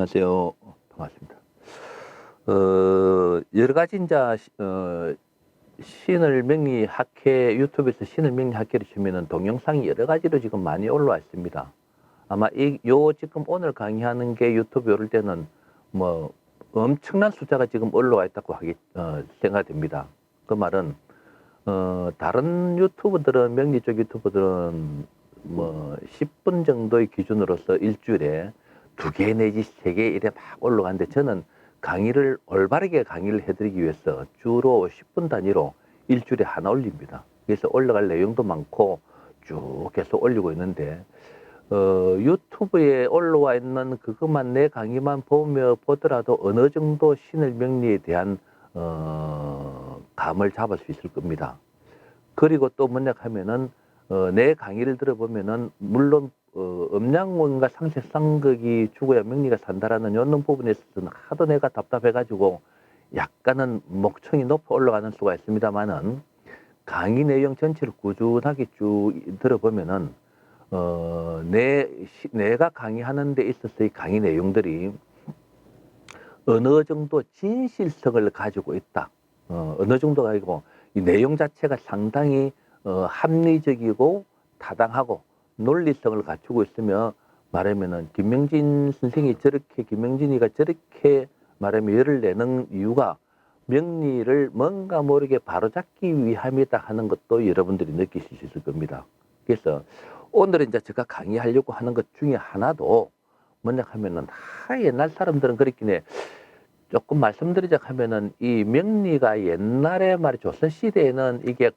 안녕하세요. 반갑습니다. 여러 가지 인자 신을 명리 학회 유튜브에서 신을 명리 학회를 치면은 동영상이 여러 가지로 지금 많이 올라와 있습니다. 아마 지금 오늘 강의하는 게 유튜브 요럴 때는 뭐 엄청난 숫자가 지금 올라와 있다고 생각됩니다. 그 말은 다른 유튜버들은 명리 쪽 유튜버들은 뭐 10분 정도의 기준으로서 일주일에 2개 내지 3개 이래 막 올라가는데 저는 올바르게 강의를 해드리기 위해서 주로 10분 단위로 일주일에 하나 올립니다. 그래서 올라갈 내용도 많고 쭉 계속 올리고 있는데 유튜브에 올라와 있는 그것만 내 강의만 보더라도 어느 정도 신을 명리에 대한 감을 잡을 수 있을 겁니다. 그리고 또 뭐냐 하면은 내 강의를 들어보면은 물론 음양원과 상세쌍극이 죽어야 명리가 산다라는 이런 부분에 있어서는 하도 내가 답답해가지고 약간은 목청이 높아 올라가는 수가 있습니다만은 강의 내용 전체를 꾸준하게 쭉 들어보면은 내가 강의하는 데 있어서의 강의 내용들이 어느 정도 진실성을 가지고 있다. 어느 정도가 아니고 이 내용 자체가 상당히 합리적이고 타당하고 논리성을 갖추고 있으며 말하면은 김명진이가 저렇게 말하면 열을 내는 이유가 명리를 뭔가 모르게 바로잡기 위함이다 하는 것도 여러분들이 느끼실 수 있을 겁니다. 그래서 오늘은 이제 제가 강의하려고 하는 것 중에 하나도 뭐냐 하면은 옛날 사람들은 그렇긴 해. 조금 말씀드리자 하면은 이 명리가 옛날에 조선 시대에는 이게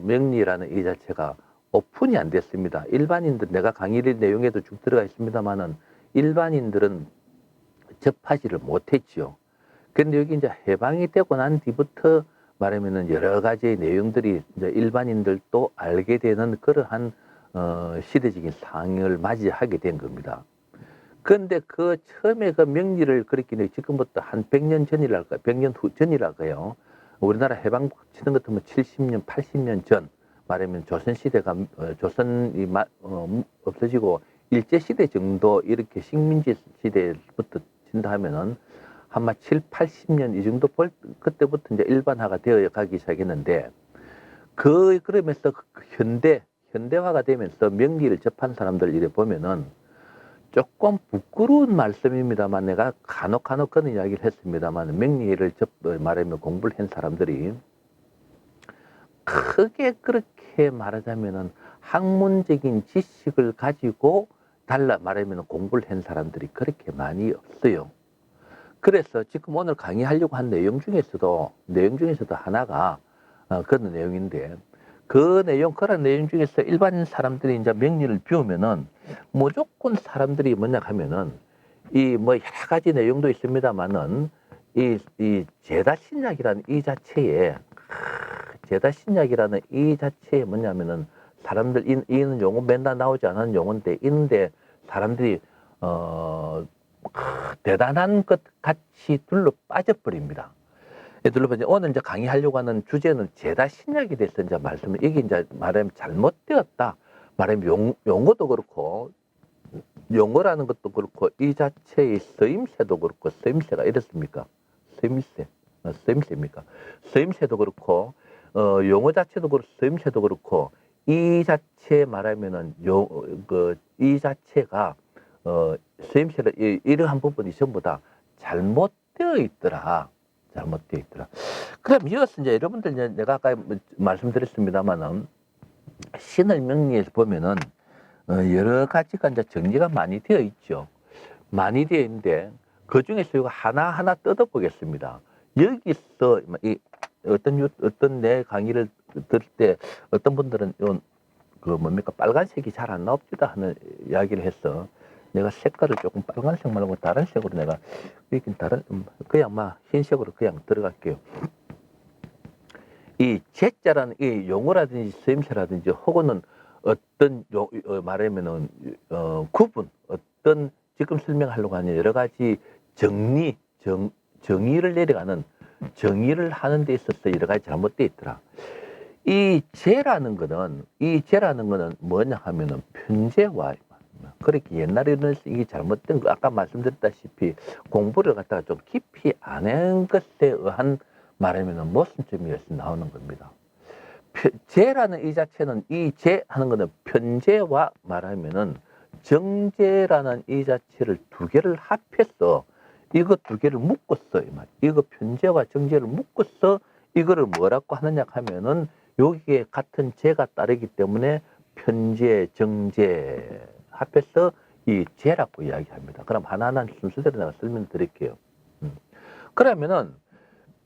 명리라는 이 자체가 오픈이 안 됐습니다. 일반인들 내가 강의 내용에도 쭉 들어가 있습니다만은 일반인들은 접하지를 못했지요. 근데 여기 이제 해방이 되고 난 뒤부터 말하면은 여러 가지 내용들이 이제 일반인들도 알게 되는 그러한 시대적인 상황을 맞이하게 된 겁니다. 그런데 처음에 그 명리를 그렇게 지금부터 한 100년 전이랄까요? 100년 전이랄까요? 우리나라 해방 치는 것 같으면 70년, 80년 전 말하면 조선시대가, 조선이 없어지고 일제시대 정도 이렇게 식민지 시대부터 친다 하면은 아마 7, 80년 이 정도 그때부터 이제 일반화가 되어 가기 시작했는데 그러면서 현대화가 되면서 명리를 접한 사람들 이래 보면은 조금 부끄러운 말씀입니다만 내가 간혹 그런 이야기를 했습니다만 명리를 말하면 공부를 한 사람들이 크게 그렇게 말하자면은 학문적인 지식을 가지고 말하면 공부를 한 사람들이 그렇게 많이 없어요. 그래서 지금 오늘 강의하려고 한 내용 중에서도 하나가 그런 내용인데 그런 내용 중에서 일반 사람들이 이제 명리를 배우면은 무조건 사람들이 뭐냐 하면은 여러 가지 내용도 있습니다만은 이 제다 신약이라는 이 자체에 뭐냐면은 사람들 이는 용어 맨날 나오지 않은 용어인데 있는데 사람들이 대단한 것 같이 둘러 빠져버립니다. 오늘 이제 강의하려고 하는 주제는 제다 신약에 대해서 이제 이게 이제 말하면 잘못되었다. 말하면 용어도 그렇고, 용어라는 것도 그렇고, 이 자체의 쓰임새도 그렇고, 쓰임새가 이렇습니까? 쓰임새입니까? 쓰임새도 그렇고, 용어 자체도 그렇고, 쓰임새도 그렇고, 이 자체 말하면은, 이 자체가, 쓰임새를, 이러한 부분이 전부 다 잘못되어 있더라. 그럼 이어서 이제 여러분들 내가 아까 말씀드렸습니다만은 신을 명리에서 보면은 여러 가지가 이제 정리가 많이 되어 있죠. 많이 되어 있는데 그 중에서 이거 하나하나 뜯어보겠습니다. 여기서 어떤 내 강의를 들을 때 어떤 분들은 빨간색이 잘 안 나옵니다 하는 이야기를 해서 내가 색깔을 조금 빨간색 말고 다른 색으로 내가 그냥 흰색으로 그냥 들어갈게요. 이 제자라는 이 용어라든지 쓰임새라든지 혹은 어떤 말하면은 구분 어떤 지금 설명하려고 하는 여러 가지 정의를 내려가는 정의를 하는 데 있어서 여러 가지 잘못되어 있더라. 이 제라는 거는 뭐냐 하면은 편제와 그렇게 옛날에는 이게 잘못된 거 아까 말씀드렸다시피 공부를 갖다가 좀 깊이 안 한 것에 의한 말하면 모순점이어서 나오는 겁니다. 재라는 이 자체는 이 재 하는 거는 편재와 말하면은 정재라는 이 자체를 두 개를 합해서 이거 두 개를 묶었어 이 말. 이거 편재와 정재를 묶어서 이거를 뭐라고 하느냐 하면은 여기에 같은 재가 따르기 때문에 편재, 정재 합해서 이 재라고 이야기합니다. 그럼 하나하나 순서대로 내가 설명드릴게요. 그러면은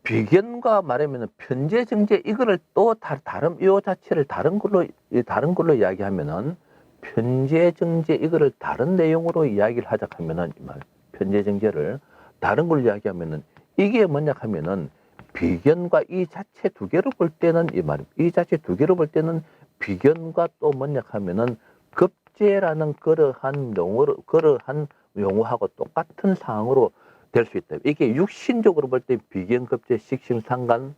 비견과 말하면은 편재, 정재 이거를 또 다른 요 자체를 다른 걸로 이야기하면은 편재, 정재 이거를 다른 내용으로 이야기를 하자 하면은 이 말 편재, 정재를 다른 걸로 이야기하면은 이게 뭐냐 하면은 비견과 이 자체 두 개로 볼 때는 이 말 이 자체 두 개로 볼 때는 비견과 또 뭐냐 하면은 급제라는 그러한 용어하고 똑같은 상황으로 될 수 있다. 이게 육신적으로 볼 때 비견급제, 식신상관,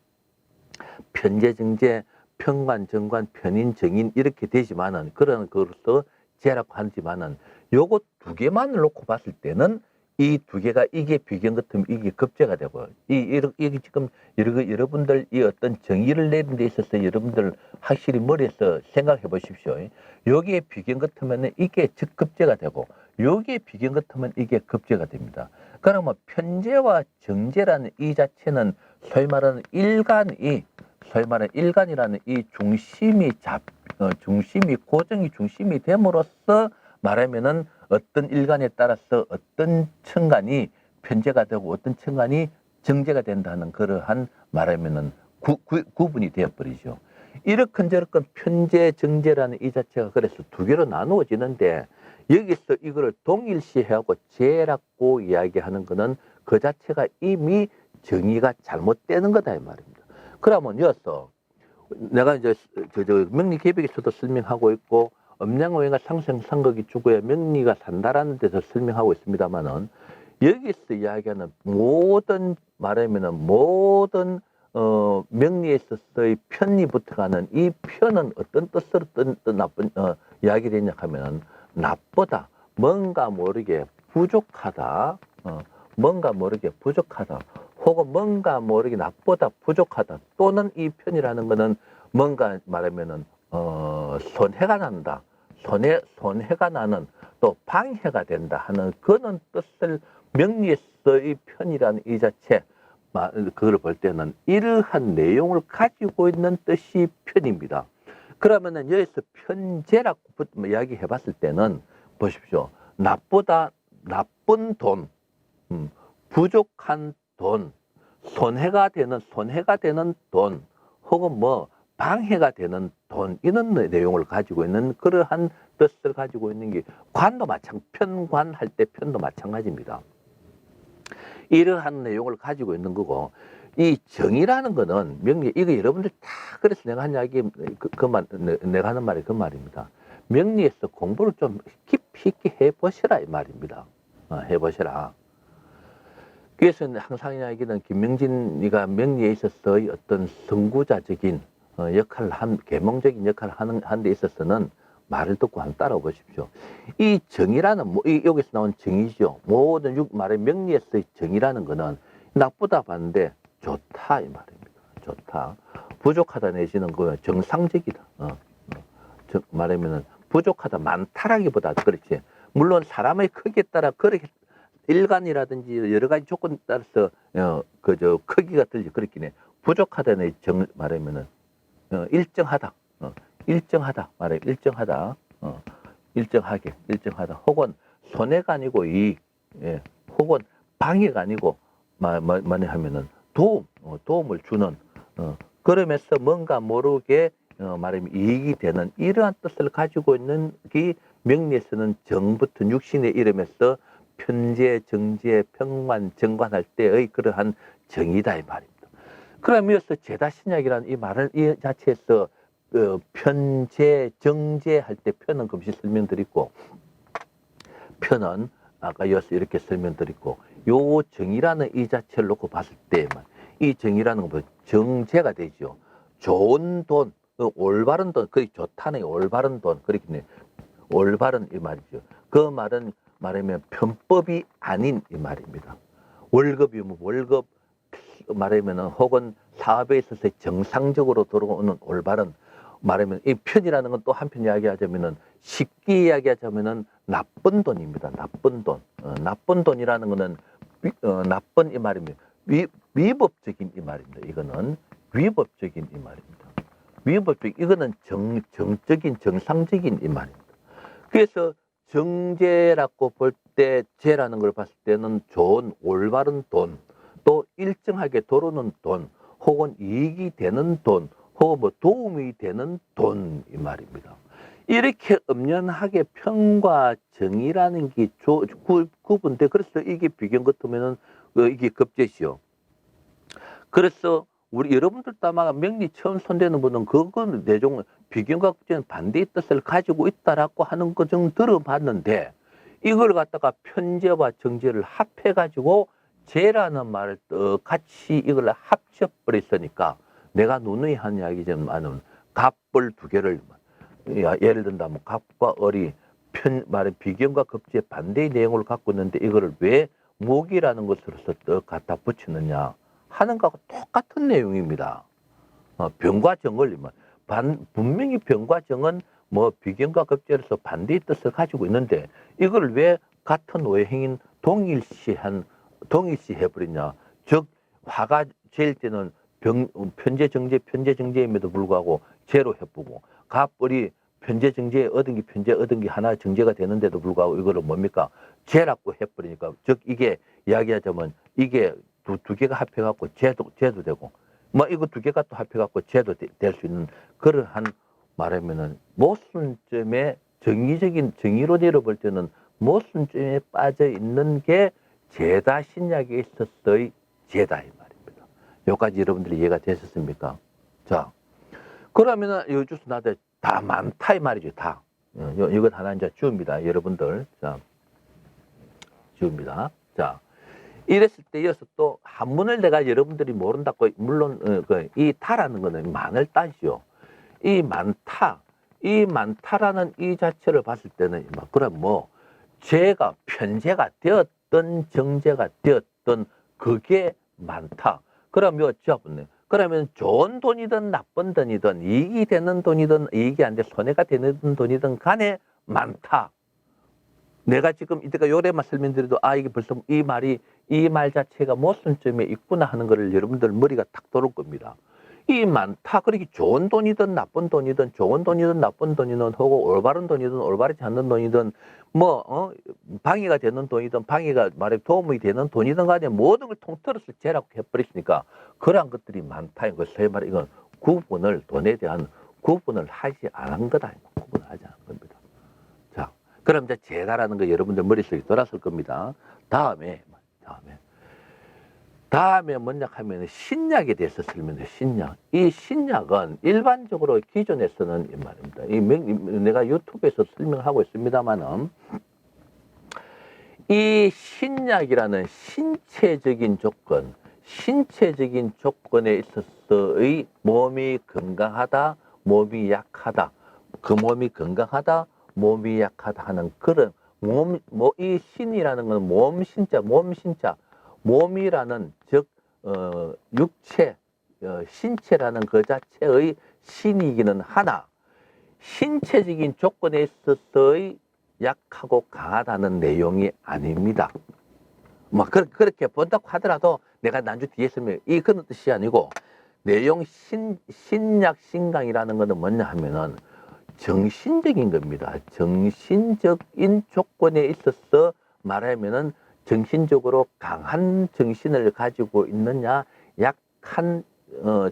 편재정제, 편관, 정관, 편인, 정인 이렇게 되지만은 그런 것으로 제라고 하지만은 요거 두 개만 놓고 봤을 때는 이 두 개가 이게 비견 같으면 이게 급제가 되고 이게 지금 여러분들 이 어떤 정의를 내는 데 있어서 여러분들 확실히 머리에서 생각해 보십시오. 여기에 비견 같으면 이게 즉급제가 되고 여기에 비견 같으면 이게 급제가 됩니다. 그러면 편재와 정제라는 이 자체는 소위 말하는 일간이라는 이 중심이 고정이 중심이 됨으로써 말하면은 어떤 일간에 따라서 어떤 천간이 편재가 되고 어떤 천간이 정제가 된다는 그러한 말하면은 구분이 되어버리죠. 이렇건저렇건 편재, 정제라는 이 자체가 그래서 두 개로 나누어지는데 여기서 이거를 동일시하고 재라고 이야기하는 거는 그 자체가 이미 정의가 잘못되는 거다 이 말입니다. 그러면 여기서 내가 이제 명리계백에서도 설명하고 있고 음양오행과 상생상극이 주고에 명리가 산다라는 데서 설명하고 있습니다만은 여기서 이야기하는 모든 말하면은 모든 명리에 있어서의 편이 붙어가는 이 편은 어떤 뜻으로 나쁜 이야기를 했냐 하면은 나쁘다, 뭔가 모르게 부족하다, 뭔가 모르게 부족하다, 혹은 뭔가 모르게 나쁘다, 부족하다, 또는 이 편이라는 거는 뭔가 말하면은 손해가 난다, 손해가 나는 또 방해가 된다 하는 그런 뜻을 명리에서의 편이라는 이 자체 그걸 볼 때는 이러한 내용을 가지고 있는 뜻이 편입니다. 그러면은 여기서 편재라고 이야기해 봤을 때는 보십시오. 나쁘다, 나쁜 돈, 부족한 돈, 손해가 되는 돈, 혹은 뭐 방해가 되는 돈 이런 내용을 가지고 있는 그러한 뜻을 가지고 있는 게 편관할 때 편도 마찬가지입니다. 이러한 내용을 가지고 있는 거고 이 정의라는 거는 명리 이거 여러분들 다 그래서 내가 한 이야기 내가 하는 말이 그 말입니다. 명리에서 공부를 좀 깊이 있게 해보시라 이 말입니다. 해보시라. 그래서 항상 이야기는 김명진이가 명리에 있어서의 어떤 선구자적인 역할을 계몽적인 역할을 하는 데 있어서는 말을 듣고 한번 따라와 보십시오. 이 정의라는 여기서 나온 정의죠. 모든 말의 명리에서의 정의라는 거는 나쁘다 봤는데 좋다 이 말입니다. 좋다. 부족하다 내지는 그 정상적이다. 말하면은 부족하다 많다라기보다 그렇지. 물론 사람의 크기에 따라 그렇게 일간이라든지 여러 가지 조건에 따라서 크기가 틀리지 그렇긴 해. 부족하다는 말하면은 일정하다. 일정하다 말해 일정하다. 일정하다. 혹은 손해가 아니고 이익, 혹은 방해가 아니고 뭐냐 하면은 도움을 주는 그러면서 뭔가 모르게 말하면 이익이 되는 이러한 뜻을 가지고 있는 이 명리에서는 정부터 육신의 이름에서 편재, 정재, 평관, 정관할 때의 그러한 정의다 이 말입니다. 그러면서 제다신약이라는 이 말을 이 자체에서 편재, 정재 할 때 편은 금시 설명드리고 편은 아까 이어서 이렇게 설명드리고 요 정의라는 이 자체를 놓고 봤을 때만 이 정의라는 건 정재가 되죠. 좋은 돈, 올바른 돈, 그게 좋다는 올바른 돈, 그렇겠네. 올바른 이 말이죠. 그 말은 말하면 편법이 아닌 이 말입니다. 월급이 뭐 월급 말하면은 혹은 사업에 있어서 정상적으로 돌아오는 올바른 말하면 이 편이라는 건 또 한편 이야기하자면은 쉽게 이야기하자면은 나쁜 돈입니다. 나쁜 돈. 나쁜 돈이라는 거는 나쁜 이 말입니다. 위법적인 이 말입니다. 이거는 위법적인 이 말입니다. 위법적 이거는 정적인 정상적인 이 말입니다. 그래서 정제라고 볼 때 제라는 걸 봤을 때는 좋은 올바른 돈, 또 일정하게 들어오는 돈, 혹은 이익이 되는 돈, 혹은 뭐 도움이 되는 돈 이 말입니다. 이렇게 엄연하게 편과 정이라는 게 구분돼. 그래서 이게 비경 같으면은 이게 급제시요. 그래서 우리 여러분들도 아마 명리 처음 손대는 분은 그건 내종 비경과 급제는 반대의 뜻을 가지고 있다라고 하는 거 좀 들어봤는데 이걸 갖다가 편제와 정제를 합해가지고 제라는 말을 같이 이걸 합쳐버렸으니까 내가 누누이 한 이야기지만은 갑벌 두 개를 예를 든다면 갑과 을이 말은 비경과 급제의 반대의 내용을 갖고 있는데 이거를 왜 목이라는 것으로서 갖다 붙이느냐 하는 거하고 똑같은 내용입니다. 병과 정을 분명히 병과 정은 뭐 비경과 급제로서 반대의 뜻을 가지고 있는데 이걸 왜 같은 오해행인 동일시 해버리냐. 즉 화가 잴 때는 편제 정제임에도 불구하고 제로 해보고 갑벌이 편제 정제 얻은 게 편제 얻은 게 하나 정제가 되는데도 불구하고 이거를 뭡니까 제라고 해버리니까 즉 이게 이야기하자면 이게 두 개가 합해갖고 제도 되고 뭐 이거 두 개가 또 합해갖고 제도 될 수 있는 그러한 말하면은 모순점에 정의로 내려볼 때는 모순점에 빠져 있는 게 제다 신약에 있었어의 제다 이 말입니다. 여기까지 여러분들이 이해가 되셨습니까? 자, 그러면은 여주스 나도 다 많다 이 말이죠. 다. 이것 하나 이제 지웁니다. 여러분들. 자, 지웁니다. 자. 이랬을 때 이어서 또 한문을 내가 여러분들이 모른다고 물론 이 타라는 거는 많을 따지요. 이 많다라는 이 자체를 봤을 때는 그럼 뭐 제가 편제가 되었던 정제가 되었던 그게 많다. 그러면 어쩌겠네. 그러면 좋은 돈이든 나쁜 돈이든 이익이 되는 돈이든 이익이 안 돼 손해가 되는 돈이든 간에 많다. 내가 지금 이때가 요래만 설명드려도 이게 벌써 이 말 자체가 모순점에 있구나 하는 거를 여러분들 머리가 탁 돌을 겁니다. 이 많다. 그렇게 좋은 돈이든 나쁜 돈이든 좋은 돈이든 나쁜 돈이든 혹은 올바른 돈이든 올바르지 않는 돈이든 방해가 되는 돈이든 방해가 도움이 되는 돈이든 간에 모든 걸 통틀어서 제라고 해버렸으니까 그러한 것들이 많다. 이거 말해 이건 돈에 대한 구분을 하지 않은 거다. 구분을 하지 않은 겁니다. 자, 그럼 이제 제다라는 거 여러분들 머릿속에 돌았을 겁니다. 다음에 뭐냐 하면 신약에 대해서 설명해. 신약. 이 신약은 일반적으로 기존에서는 이 말입니다. 내가 유튜브에서 설명하고 있습니다만은 이 신약이라는 신체적인 조건에 있어서의 몸이 건강하다, 몸이 약하다, 그 몸이 건강하다, 몸이 약하다 하는 그런 이 신이라는 건 몸신자, 몸이라는 즉 육체, 신체라는 그 자체의 신이기는 하나 신체적인 조건에 있어서의 약하고 강하다는 내용이 아닙니다. 뭐 그렇게 본다고 하더라도 내가 난주 뒤에 설명 이 그런 뜻이 아니고 내용 신약 신강이라는 것은 뭐냐 하면은 정신적인 겁니다. 정신적인 조건에 있어서 말하면은 정신적으로 강한 정신을 가지고 있느냐, 약한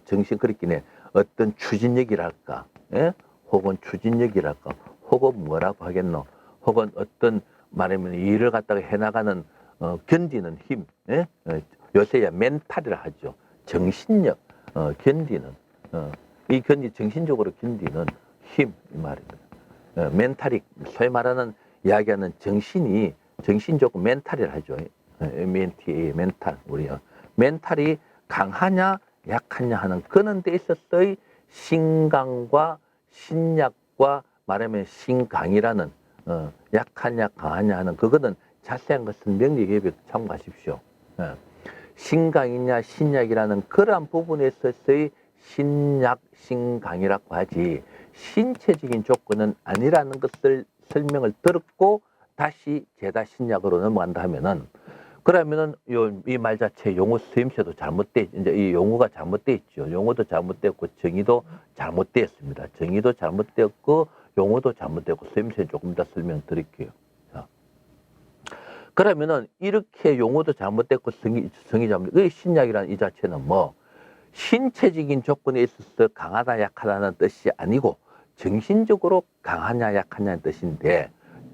정신 그렇긴 해. 어떤 추진력이랄까, 예? 혹은 추진력이랄까, 혹은 뭐라고 하겠노, 혹은 어떤 말하면 일을 갖다가 해나가는 견디는 힘, 예? 요새야 멘탈이라 하죠. 정신력, 견디는 정신적으로 견디는 힘 이 말입니다. 멘탈이 소위 말하는 이야기하는 정신적으로 멘탈이라 하죠. MNTA 멘탈 우리요. 멘탈이 강하냐 약하냐 하는 그런 데 있어서의 신강과 신약과 말하면 신강이라는 약하냐 강하냐 하는 그거는 자세한 것은 명리개비에 참고하십시오. 신강이냐 신약이라는 그러한 부분에 있어서의 신약, 신강이라고 하지 신체적인 조건은 아니라는 것을 설명을 들었고 다시 제다 신약으로 넘어간다 하면은 그러면은 이 말 자체 용어 쓰임새도 잘못돼 이제 이 용어가 잘못돼 있죠. 용어도 잘못됐고 정의도 잘못되었습니다. 정의도 잘못되었고 용어도 잘못되고 쓰임새 조금 더 설명드릴게요. 자. 그러면은 이렇게 용어도 잘못됐고 성이 잘못. 그 신약이라는 이 자체는 뭐 신체적인 조건에 있어서 강하다 약하다는 뜻이 아니고 정신적으로 강하냐 약하냐는 뜻인데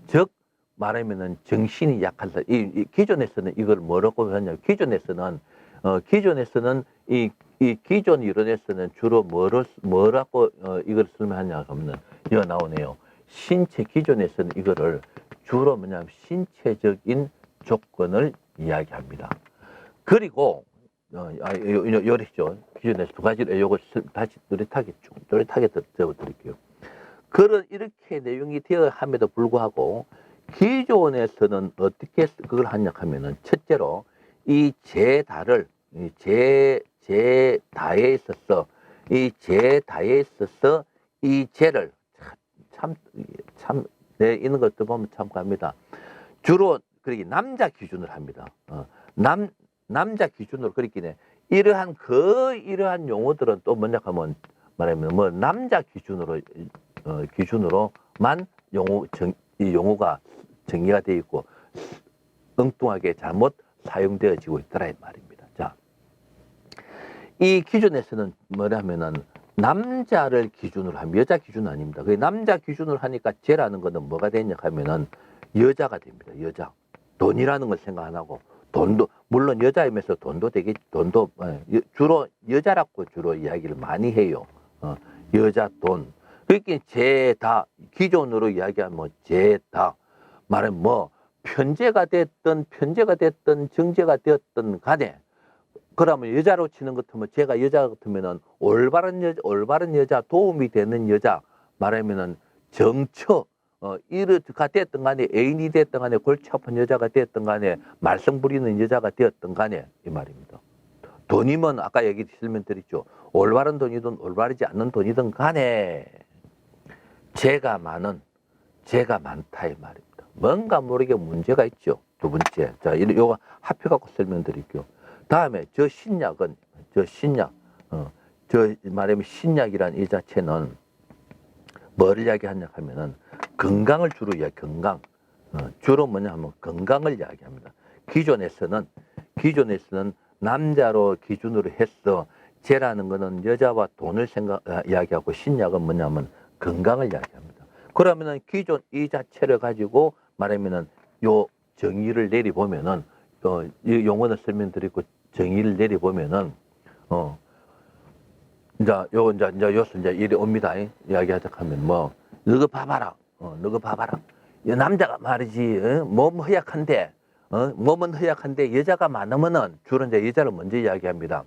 즉 말하면은 정신이 약하다. 이 기존에서는 이걸 뭐라고 하냐? 기존에서는 이 기존 이론에서는 주로 뭐라고 이걸 설명하냐 하면 이거 나오네요. 신체 기존에서는 이거를 주로 뭐냐면 신체적인 조건을 이야기합니다. 그리고 요랬죠. 기존에서 두 가지를 요거 다시 또렷하게 적어드릴게요. 그런 이렇게 내용이 되어 함에도 불구하고 기존에서는 어떻게 그걸 하냐 하면은 첫째로 이 제다를 제다에 있어서 이 제를 네, 이런 것도 보면 참고합니다. 주로 그렇게 남자 기준으로 합니다. 남자 기준으로 그렇긴 해. 이러한 용어들은 또 뭐냐 하면 말하면 뭐 남자 기준으로만 이 용어가 정의가 되어 있고 엉뚱하게 잘못 사용되어지고 있더라 이 말입니다. 자, 이 기준에서는 뭐냐면은 남자를 기준으로 하면 여자 기준 아닙니다. 그 남자 기준으로 하니까 제라는 거는 뭐가 되냐 하면은 여자가 됩니다. 여자. 돈이라는 걸 생각 안 하고 돈도 물론 여자이면서 돈도 주로 여자라고 주로 이야기를 많이 해요. 여자 돈. 그러니까 제다 기존으로 이야기하면 뭐 제다 말은 뭐 편제가 됐든 정제가 되었든 간에 그러면 여자로 치는 것 같으면 제가 여자 같으면은 올바른 여자 도움이 되는 여자 말하면은 정처 이르가 됐든 간에 애인이 됐든 간에 골치 아픈 여자가 됐든 간에 말썽 부리는 여자가 되었든 간에 이 말입니다. 돈이면 아까 얘기 설명드렸죠. 올바른 돈이든 올바르지 않는 돈이든 간에 제가 많다 이 말입니다. 뭔가 모르게 문제가 있죠. 두 번째. 자, 요거 합해갖고 설명드릴게요. 다음에 저 신약은 말하면 신약이란 이 자체는 뭐를 이야기하냐 하면은 건강을 주로 건강. 주로 뭐냐 하면 건강을 이야기합니다. 기존에서는 남자로 기준으로 해서 제라는 거는 여자와 돈을 이야기하고 신약은 뭐냐면 건강을 이야기합니다. 그러면은 기존 이 자체를 가지고 말하면은 요 정의를 내리보면은 이 용어는 설명드리고 정의를 내리보면은 이제 이리 옵니다. 이야기하자 하면 뭐 너가 봐봐라. 이 남자가 말이지 몸 허약한데 몸은 허약한데 여자가 많으면은 주로 이제 여자를 먼저 이야기합니다.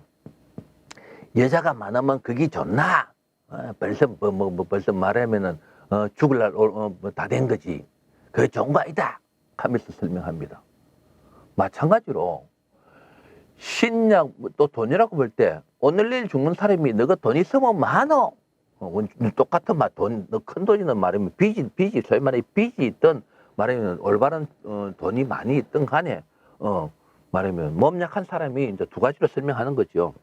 여자가 많으면 그게 좋나? 벌써 벌써 말하면은 죽을 날 다 된 거지. 그게 좋은 거 아니다. 하면서 설명합니다. 마찬가지로 신약 또 돈이라고 볼 때 오늘 내일 죽는 사람이 너가 돈 있으면 많어. 똑같은 말 너 큰 돈이는 말하면 빚이 소위 말해 빚이 있든 말하면 올바른 돈이 많이 있든 간에 말하면 몸 약한 사람이 이제 두 가지로 설명하는 거죠.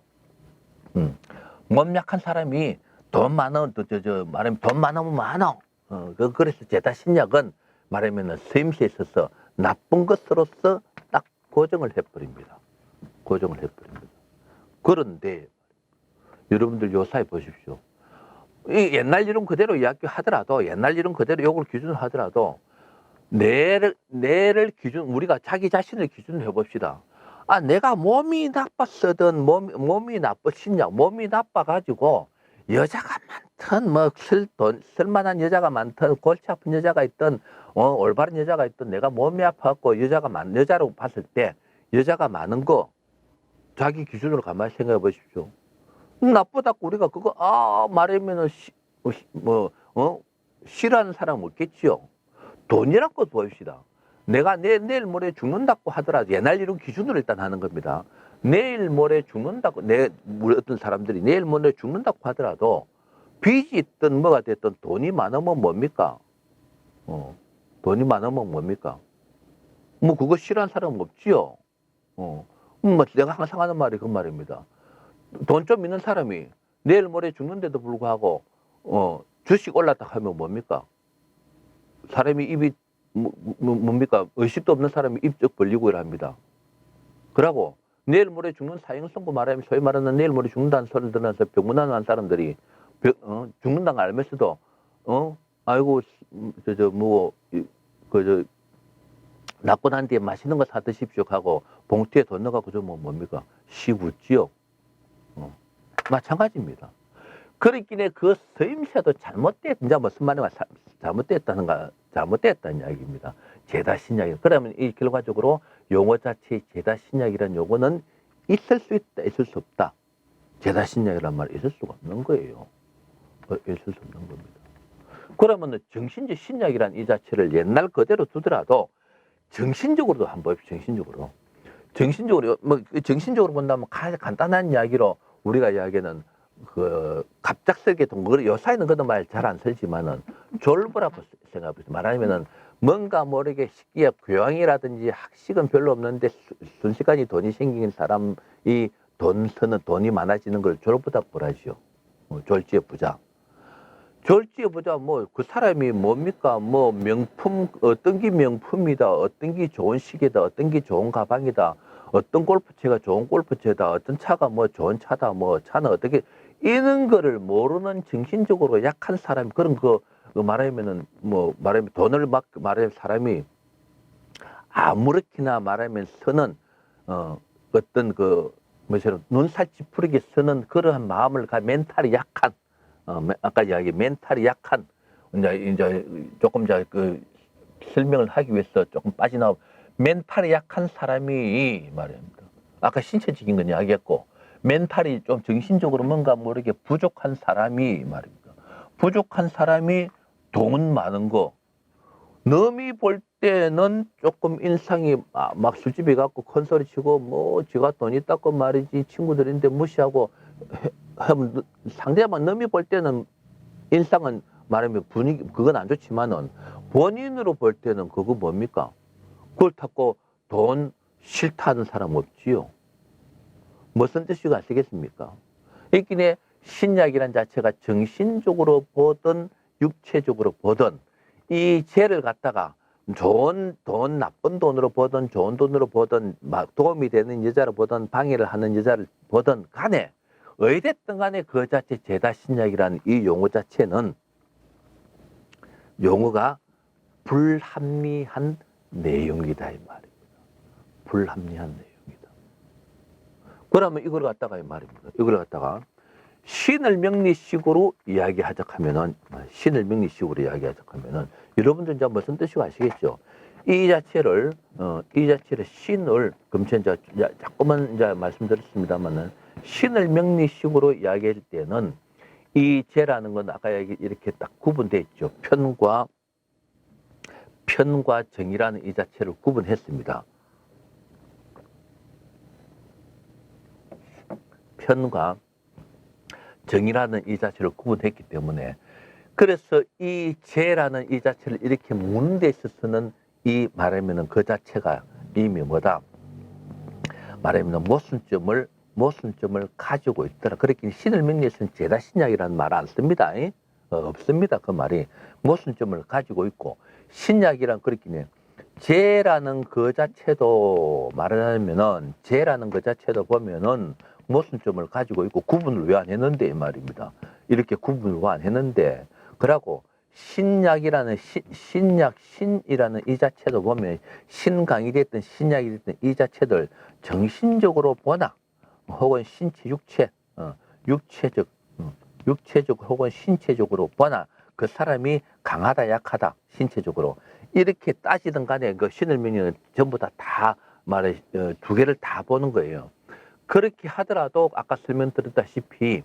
몸 약한 사람이 돈 많으면 말하면 돈 많으면 많어. 그래서 제다 신약은 말하면 쓰임새에 있어서 나쁜 것으로서 딱 고정을 해버립니다. 그런데 여러분들 요사이 보십시오. 이 옛날 이론 그대로 이야기하더라도 옛날 이론 그대로 요걸 기준으로 하더라도 뇌를 기준 우리가 자기 자신을 기준으로 해봅시다. 내가 몸이 나빴거든 몸이 나쁘신냐 몸이 나빠가지고 여자가 많든 뭐 쓸만한 여자가 많든 골치 아픈 여자가 있든 올바른 여자가 있든 내가 몸이 아파갖고 여자로 봤을 때 여자가 많은 거 자기 기준으로 가만히 생각해 보십시오. 나쁘다고 우리가 그거 말하면은 싫어하는 사람 없겠지요. 돈이라고 보입시다. 내가 내일 모레 죽는다고 하더라도 옛날 이론 기준으로 일단 하는 겁니다. 내일 모레 죽는다고, 우리 어떤 사람들이 내일 모레 죽는다고 하더라도 빚이 있든 뭐가 됐든 돈이 많으면 뭡니까? 돈이 많으면 뭡니까? 뭐 그거 싫어하는 사람은 없지요. 뭐 내가 항상 하는 말이 그 말입니다. 돈 좀 있는 사람이 내일 모레 죽는데도 불구하고 주식 올랐다 하면 뭡니까? 사람이 입이 뭡니까? 의식도 없는 사람이 입쩍 벌리고 일합니다. 그러고 내일 모레 죽는 사형선고 말하면 소위 말하는 내일 모레 죽는다는 소리를 들으면서 병문안한 사람들이 죽는다는 걸 알면서도 아이고 낳고 난 뒤에 맛있는 거 사 드십시오 하고 봉투에 돈 넣어갖고 주면 뭡니까? 시붙지요. 마찬가지입니다. 그렇기에 그 서임새도 이제 무슨 말이냐, 잘못됐다는 이야기입니다. 제다신약이. 그러면 이 결과적으로 용어 자체의 제다신약이라는 용어는 있을 수 있다, 있을 수 없다. 제다신약이란 말이 있을 수가 없는 거예요. 있을 수 없는 겁니다. 그러면 정신적 신약이란 이 자체를 옛날 그대로 두더라도 정신적으로도 한번 봅시다. 정신적으로 본다면 가장 간단한 이야기로 우리가 이야기하는 갑작스럽게 요사이는 그런 말 잘 안 쓰지만은 졸부라고 생각합니다. 말하면은 뭔가 모르게 식기에 교양이라든지 학식은 별로 없는데 순식간에 돈이 생긴 사람이 돈이 많아지는 걸 졸부다 보라지요. 졸지의 부자. 졸지의 부자 그 사람이 뭡니까? 명품 어떤 게 명품이다, 어떤 게 좋은 시계다, 어떤 게 좋은 가방이다, 어떤 골프채가 좋은 골프채다, 어떤 차가 좋은 차다, 차는 어떻게 이런 거를 모르는 정신적으로 약한 사람, 그런 말하면은 말하면 돈을 말하는 사람이 아무렇게나 말하면 서는 어떤 눈살 찌푸리게 서는 그러한 마음을 멘탈이 약한 아까 이야기 멘탈이 약한 이제 조금 설명을 하기 위해서 조금 빠져나오 멘탈이 약한 사람이 말입니다. 아까 신체적인 건 이야기했고 멘탈이 좀 정신적으로 뭔가 모르게 부족한 사람이 말입니다. 부족한 사람이 돈 많은 거 남이 볼 때는 조금 인상이 막 술집에 갖고 큰 소리 치고 지가 돈 있다고 말이지 친구들인데 무시하고 상대방 남이 볼 때는 인상은 말하면 분위기 그건 안 좋지만은 본인으로 볼 때는 그거 뭡니까? 그걸 탔고 돈 싫다는 사람 없지요. 무슨 뜻이가 아시겠습니까? 이끼네 신약이란 자체가 정신적으로 보든 육체적으로 보든 이 죄를 갖다가 좋은 돈, 나쁜 돈으로 보든 좋은 돈으로 보든 도움이 되는 여자를 보든 방해를 하는 여자를 보든 간에 어찌됐든 간에 그 자체 제다신약이라는 이 용어 자체는 용어가 불합리한 내용이다 이 말입니다. 불합리한 내용이다. 그러면 이걸 갖다가 이 말입니다. 이걸 갖다가 신을 명리식으로 이야기하자 하면은 여러분들 이제 무슨 뜻인지 아시겠죠? 이 자체를 신을 금체 이제 자꾸만 이제 말씀드렸습니다만은 신을 명리식으로 이야기할 때는 이 죄라는 건 아까 이렇게 딱 구분되어 있죠. 편과 정이라는 이 자체를 구분했습니다. 편과 정이라는 이 자체를 구분했기 때문에 그래서 이 죄라는 이 자체를 이렇게 묻는 데 있어서는 이 말하면은 그 자체가 이미 뭐다 말하면 모순점을 가지고 있더라. 그렇게 신을 명리에서는 제다신약이라는 말 안 씁니다. 없습니다. 그 말이 모순점을 가지고 있고 신약이란 그렇긴 해. 죄라는 그 자체도 말하면은 죄라는 그 자체도 보면은 모순점을 가지고 있고 구분을 왜 안 했는데 이 말입니다. 이렇게 구분을 왜 안 했는데 그러고 신약이라는 신이라는 이 자체도 보면 신강이 됐든 신약이 됐든 이 자체들 정신적으로 보나 혹은 육체적 혹은 신체적으로 보나 그 사람이 강하다 약하다 신체적으로 이렇게 따지든 간에 그 신을 명령은 전부 다 말해 두 개를 다 보는 거예요. 그렇게 하더라도 아까 설명드렸다시피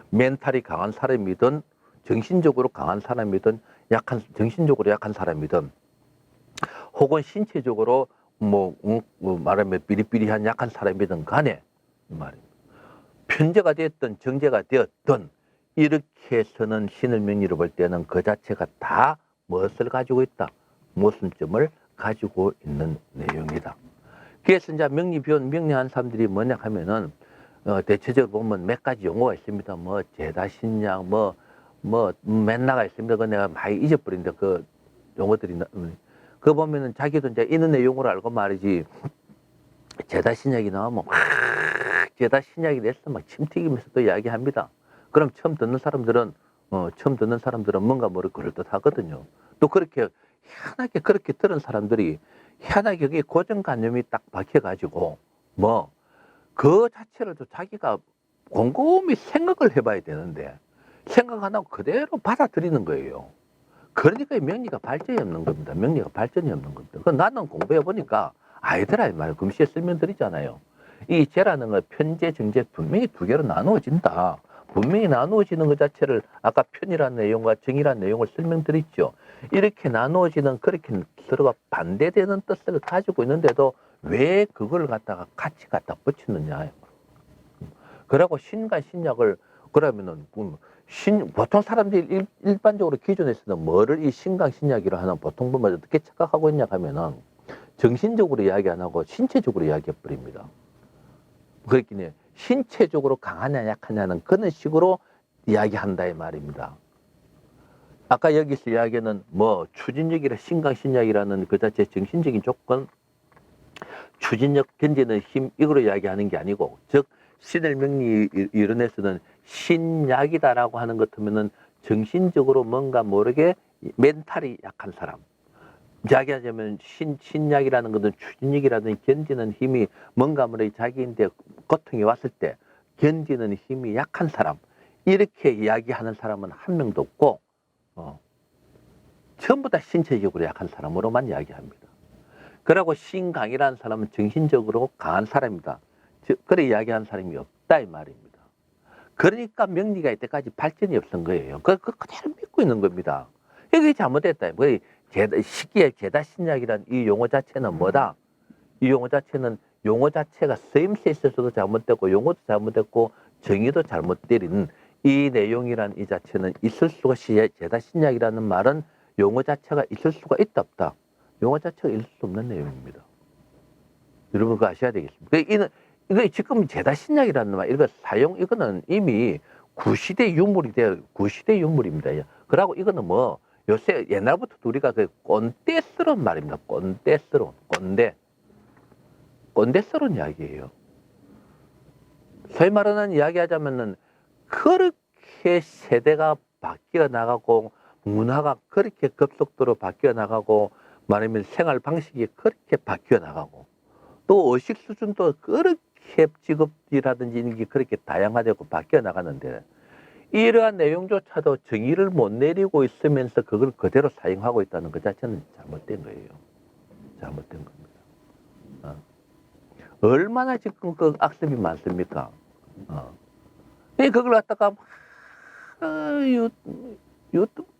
멘탈이 강한 사람이든 정신적으로 강한 사람이든 정신적으로 약한 사람이든 혹은 신체적으로 뭐 말하면 삐리삐리한 약한 사람이든 간에 이 말입니다. 편제가 됐든 정제가 되었든 이렇게 해서는 신을 명리로 볼 때는 그 자체가 다 무엇을 가지고 있다? 모순점을 가지고 있는 내용이다. 그래서 이제 명리한 사람들이 뭐냐 하면은 대체적으로 보면 몇 가지 용어가 있습니다. 뭐 제다신약 맨나가 있습니다. 그 내가 많이 잊어버린데 그 용어들이 그거 보면은 자기도 이제 있는 내용으로 알고 말이지 제다신약이 나오면 막 제다신약이 됐어 막 침튀기면서 또 이야기합니다. 그럼 처음 듣는 사람들은 뭔가 모르게 그럴듯하거든요. 또 그렇게 희한하게 그렇게 들은 사람들이 희한하게 그게 고정관념이 딱 박혀가지고 그 자체를 또 자기가 곰곰이 생각을 해봐야 되는데 생각 안 하고 그대로 받아들이는 거예요. 그러니까 명리가 발전이 없는 겁니다. 명리가 발전이 없는 겁니다. 그 나는 공부해 보니까 아이들아 이 말 금시에 설명드리잖아요. 이 죄라는 건 편제, 정제 분명히 두 개로 나누어진다. 분명히 나누어지는 것 자체를 아까 편이라는 내용과 정이라는 내용을 설명드렸죠. 이렇게 나누어지는 그렇게 서로가 반대되는 뜻을 가지고 있는데도 왜 그걸 갖다가 같이 갖다 붙이느냐. 그러고 신과 신약을 그러면은 보통 사람들이 일반적으로 기존에서는 뭐를 이 신강 신약이라 하는 보통 보면 어떻게 착각하고 있냐 하면은 정신적으로 이야기 안 하고 신체적으로 이야기해 버립니다. 그렇긴 해. 신체적으로 강하냐 약하냐는 그런 식으로 이야기한다 이 말입니다. 아까 여기서 이야기는 추진력이라 신강신약이라는 그 자체 정신적인 조건, 추진력 견디는 힘 이거로 이야기하는 게 아니고 즉 신을 명리 이론에서는 신약이다라고 하는 것 같으면은 정신적으로 뭔가 모르게 멘탈이 약한 사람. 이야기하자면 신약이라는 것은 추진력이라든 견디는 힘이 뭔가 모르게 자기인데 고통이 왔을 때 견디는 힘이 약한 사람. 이렇게 이야기하는 사람은 한 명도 없고 전부 다 신체적으로 약한 사람으로만 이야기합니다. 그리고 신강이라는 사람은 정신적으로 강한 사람이다. 그래 이야기하는 사람이 없다 이 말입니다. 그러니까 명리가 이때까지 발전이 없은 거예요. 그대로 믿고 있는 겁니다. 이게 잘못됐다. 시기에 제다신약이라는 이 용어 자체는 뭐다? 이 용어 자체가 쓰임새 있어서도 잘못됐고 용어도 잘못됐고 정의도 잘못되는 이 내용이란 이 자체는 있을 수가 제다신약이라는 말은 용어 자체가 있을 수가 있다 없다. 용어 자체가 있을 수 없는 내용입니다. 여러분 그거 아셔야 되겠습니다. 이거 지금 제다신약이라는 말 이거는 이미 구시대 유물입니다. 그러고 이거는 요새 옛날부터 우리가 그 꼰대스러운 말입니다. 꼰대스러운 이야기예요. 소위 말하는 이야기하자면은 그렇게 세대가 바뀌어 나가고 문화가 그렇게 급속도로 바뀌어 나가고 말하면 생활 방식이 그렇게 바뀌어 나가고 또 의식 수준도 그렇게 직업이라든지 이런 게 그렇게 다양화되고 바뀌어 나가는데 이러한 내용조차도 정의를 못 내리고 있으면서 그걸 그대로 사용하고 있다는 것 자체는 잘못된 거예요. 잘못된 겁니다. 얼마나 지금 그 악습이 많습니까? 그걸 갖다가 유튜브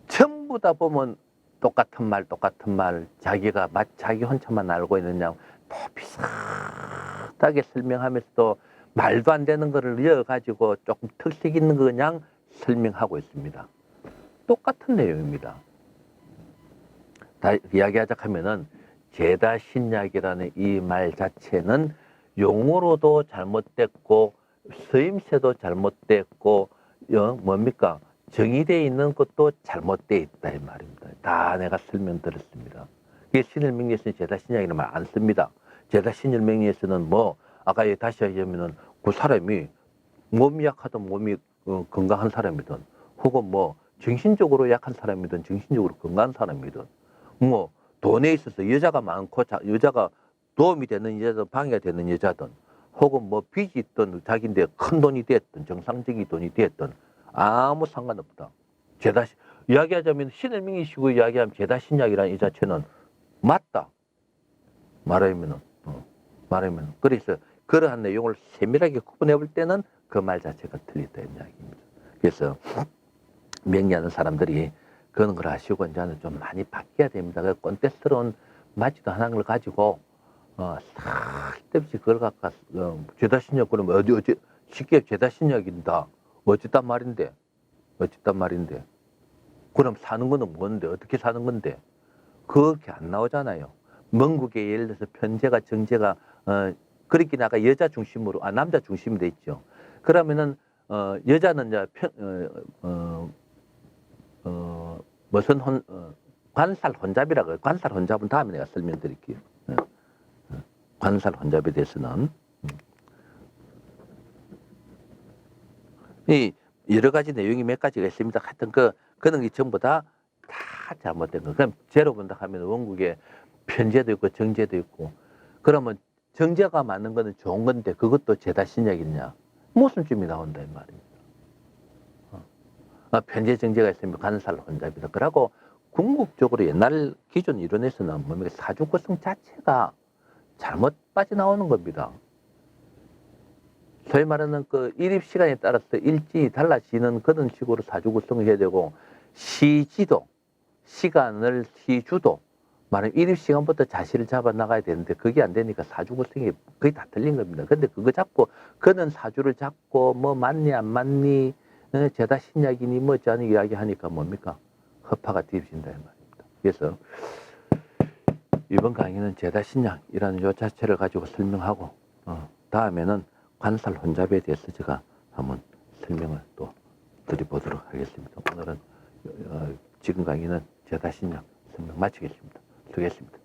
전부 다 보면 똑같은 말 자기 혼자만 알고 있느냐 또 비슷하게 설명하면서도 말도 안 되는 거를 이어가지고 조금 특색 있는 거 그냥 설명하고 있습니다. 똑같은 내용입니다. 다 이야기하자 하면은 제다신약이라는 이 말 자체는 용어로도 잘못됐고 쓰임새도 잘못됐고 뭡니까? 정의되어 있는 것도 잘못되어 있다 이 말입니다. 다 내가 설명드렸습니다. 이게 신을 명리에서는 제다신약이라는 말 안 씁니다. 제다신을 명리에서는 아까 다시 하자면은 그 사람이 몸이 약하든 몸이 건강한 사람이든 혹은 정신적으로 약한 사람이든 정신적으로 건강한 사람이든 돈에 있어서 여자가 많고 여자가 도움이 되는 여자든 방해가 되는 여자든 혹은 빚이 있든 자기인데 큰 돈이 됐든 정상적인 돈이 됐든 아무 상관없다. 이야기하자면 신을 명의시고 이야기하면 제다신약이라는 이 자체는 맞다. 말하면 그래서 그러한 내용을 세밀하게 구분해 볼 때는 그 말 자체가 틀리다 이야기입니다. 그래서 명리하는 사람들이 그런 걸 아시고 이제는 좀 많이 바뀌어야 됩니다. 그 꼰대스러운 맞지도 않은 걸 가지고 쓸데없이 그걸 갖고 죄다신력 그러면 어디 쉽게 죄다신력인다. 어쨌단 말인데 그럼 사는 거는 뭔데 어떻게 사는 건데 그렇게 안 나오잖아요.蒙국에 예를 들어서 편제가 정제가 그렇게 아까 여자 중심으로 남자 중심이 돼 있죠. 그러면은 여자는 이제 무슨 관살 혼잡이라고 해요. 관살 혼잡은 다음에 내가 설명드릴게요. 관살 혼잡에 대해서는 이 여러 가지 내용이 몇 가지가 있습니다. 하여튼 그런 게 전부 다 잘못된 거. 그럼 제로 본다 하면 원국에 편제도 있고 정제도 있고 그러면 정제가 맞는 거는 좋은 건데 그것도 제다신약이냐 모순점이 나온다 이 말입니다. 편제 정제가 있으면 관살 혼잡이다. 그러고 궁극적으로 옛날 기존 이론에서는 뭡니까 사주 구성 자체가 잘못 빠져나오는 겁니다. 소위 말하는 그 일입 시간에 따라서 일진이 달라지는 그런 식으로 사주 구성을 해야 되고 시지도 시간을 시주도 말하면 일입 시간부터 자시를 잡아 나가야 되는데 그게 안 되니까 사주 구성이 거의 다 틀린 겁니다. 근데 그거 잡고 그는 사주를 잡고 뭐 맞니 안 맞니 죄다 신약이니 뭐 어쩌니 이야기하니까 뭡니까 허파가 뒤집힌다 이 말입니다. 그래서 이번 강의는 죄다 신약이라는 요 자체를 가지고 설명하고 다음에는 관살 혼잡에 대해서 제가 한번 설명을 또 드려보도록 하겠습니다. 오늘은 지금 강의는 죄다 신약 설명 마치겠습니다. 수고했습니다.